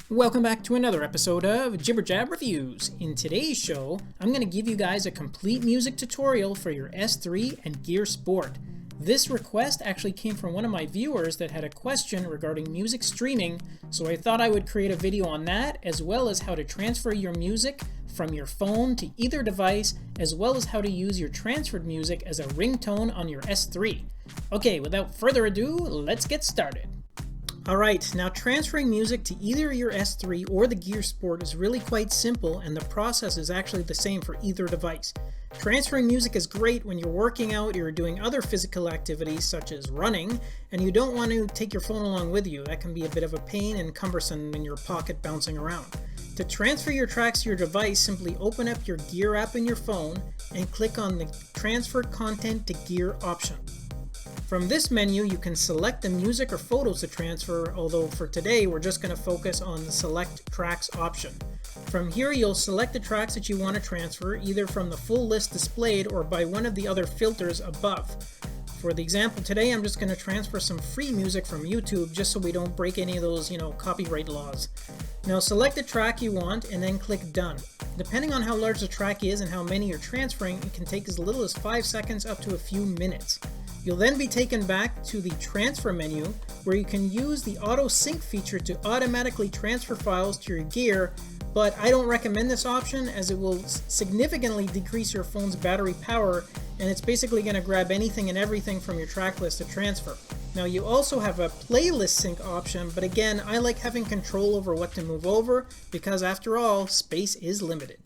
Welcome back to another episode of Jibber Jab Reviews. In today's show, I'm going to give you guys a complete music tutorial for your S3 and Gear Sport. This request actually came from one of my viewers that had a question regarding music streaming, so I thought I would create a video on that, as well as how to transfer your music from your phone to either device, as well as how to use your transferred music as a ringtone on your S3. Okay, without further ado, let's get started. Alright, now transferring music to either your S3 or the Gear Sport is really quite simple, and the process is actually the same for either device. Transferring music is great when you're working out or you're doing other physical activities such as running, and you don't want to take your phone along with you. That can be a bit of a pain and cumbersome in your pocket bouncing around. To transfer your tracks to your device, simply open up your Gear app in your phone and click on the Transfer Content to Gear option. From this menu, you can select the music or photos to transfer, although for today we're just going to focus on the Select Tracks option. From here, you'll select the tracks that you want to transfer, either from the full list displayed or by one of the other filters above. For the example today, I'm just going to transfer some free music from YouTube just so we don't break any of those, copyright laws. Now select the track you want and then click Done. Depending on how large the track is and how many you're transferring, it can take as little as 5 seconds up to a few minutes. You'll then be taken back to the transfer menu where you can use the auto sync feature to automatically transfer files to your gear, but I don't recommend this option as it will significantly decrease your phone's battery power, and it's basically going to grab anything and everything from your track list to transfer. Now you also have a playlist sync option, but again, I like having control over what to move over because after all, space is limited.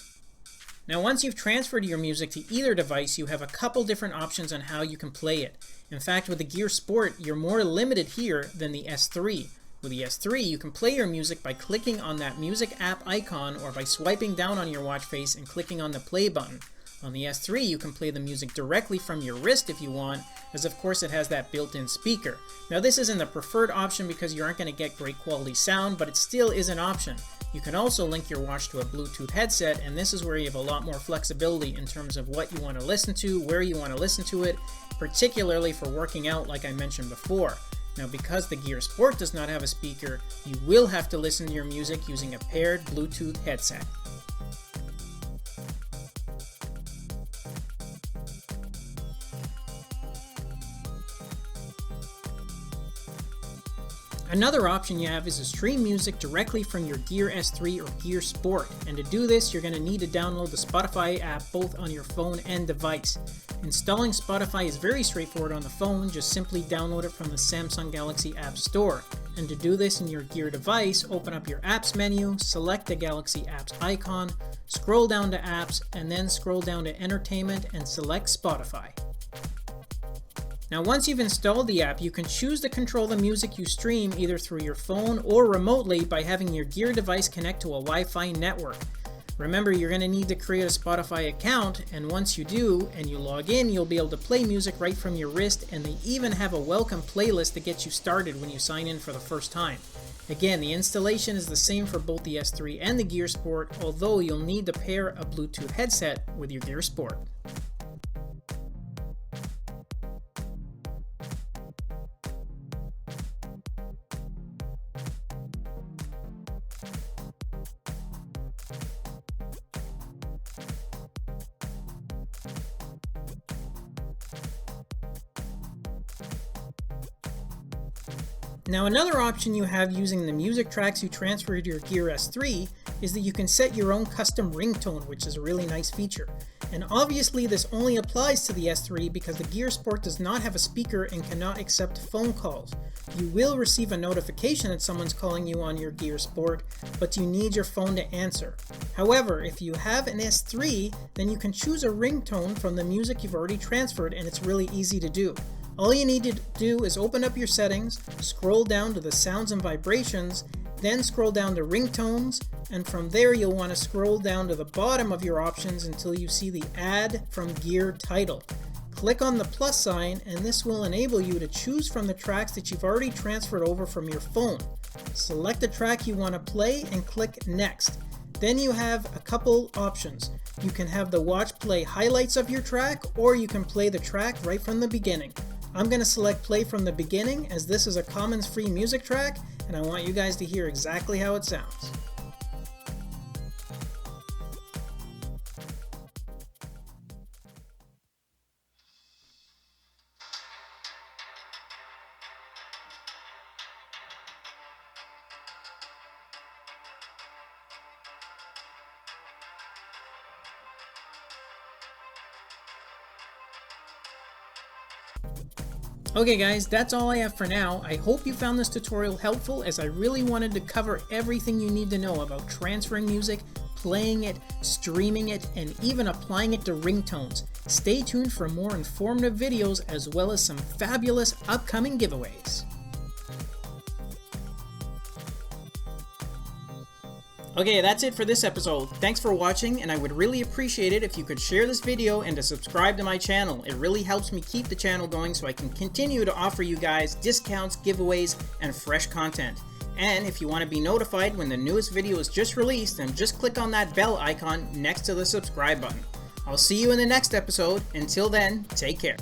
Now once you've transferred your music to either device, you have a couple different options on how you can play it. In fact, with the Gear Sport, you're more limited here than the S3. With the S3, you can play your music by clicking on that music app icon or by swiping down on your watch face and clicking on the play button. On the S3, you can play the music directly from your wrist if you want, as of course it has that built-in speaker. Now this isn't the preferred option because you aren't going to get great quality sound, but it still is an option. You can also link your watch to a Bluetooth headset, and this is where you have a lot more flexibility in terms of what you want to listen to, where you want to listen to it, particularly for working out like I mentioned before. Now because the Gear Sport does not have a speaker, you will have to listen to your music using a paired Bluetooth headset. Another option you have is to stream music directly from your Gear S3 or Gear Sport, and to do this you're going to need to download the Spotify app both on your phone and device. Installing Spotify is very straightforward on the phone, just simply download it from the Samsung Galaxy App Store. And to do this in your Gear device, open up your Apps menu, select the Galaxy Apps icon, scroll down to Apps, and then scroll down to Entertainment and select Spotify. Now once you've installed the app, you can choose to control the music you stream either through your phone or remotely by having your Gear device connect to a Wi-Fi network. Remember, you're going to need to create a Spotify account, and once you do and you log in, you'll be able to play music right from your wrist, and they even have a welcome playlist to get you started when you sign in for the first time. Again, the installation is the same for both the S3 and the Gear Sport, although you'll need to pair a Bluetooth headset with your Gear Sport. Now another option you have using the music tracks you transfer to your Gear S3 is that you can set your own custom ringtone, which is a really nice feature. And obviously this only applies to the S3 because the Gear Sport does not have a speaker and cannot accept phone calls. You will receive a notification that someone's calling you on your Gear Sport, but you need your phone to answer. However, if you have an S3, then you can choose a ringtone from the music you've already transferred, and it's really easy to do. All you need to do is open up your settings, scroll down to the sounds and vibrations, then scroll down to ringtones, and from there you'll want to scroll down to the bottom of your options until you see the Add from Gear title. Click on the plus sign, and this will enable you to choose from the tracks that you've already transferred over from your phone. Select the track you want to play and click Next. Then you have a couple options. You can have the watch play highlights of your track, or you can play the track right from the beginning. I'm going to select play from the beginning as this is a commons free music track and I want you guys to hear exactly how it sounds. Okay guys, that's all I have for now. I hope you found this tutorial helpful, as I really wanted to cover everything you need to know about transferring music, playing it, streaming it, and even applying it to ringtones. Stay tuned for more informative videos as well as some fabulous upcoming giveaways. Okay, that's it for this episode. Thanks for watching, and I would really appreciate it if you could share this video and to subscribe to my channel. It really helps me keep the channel going so I can continue to offer you guys discounts, giveaways, and fresh content. And if you want to be notified when the newest video is just released, then just click on that bell icon next to the subscribe button. I'll see you in the next episode. Until then, take care.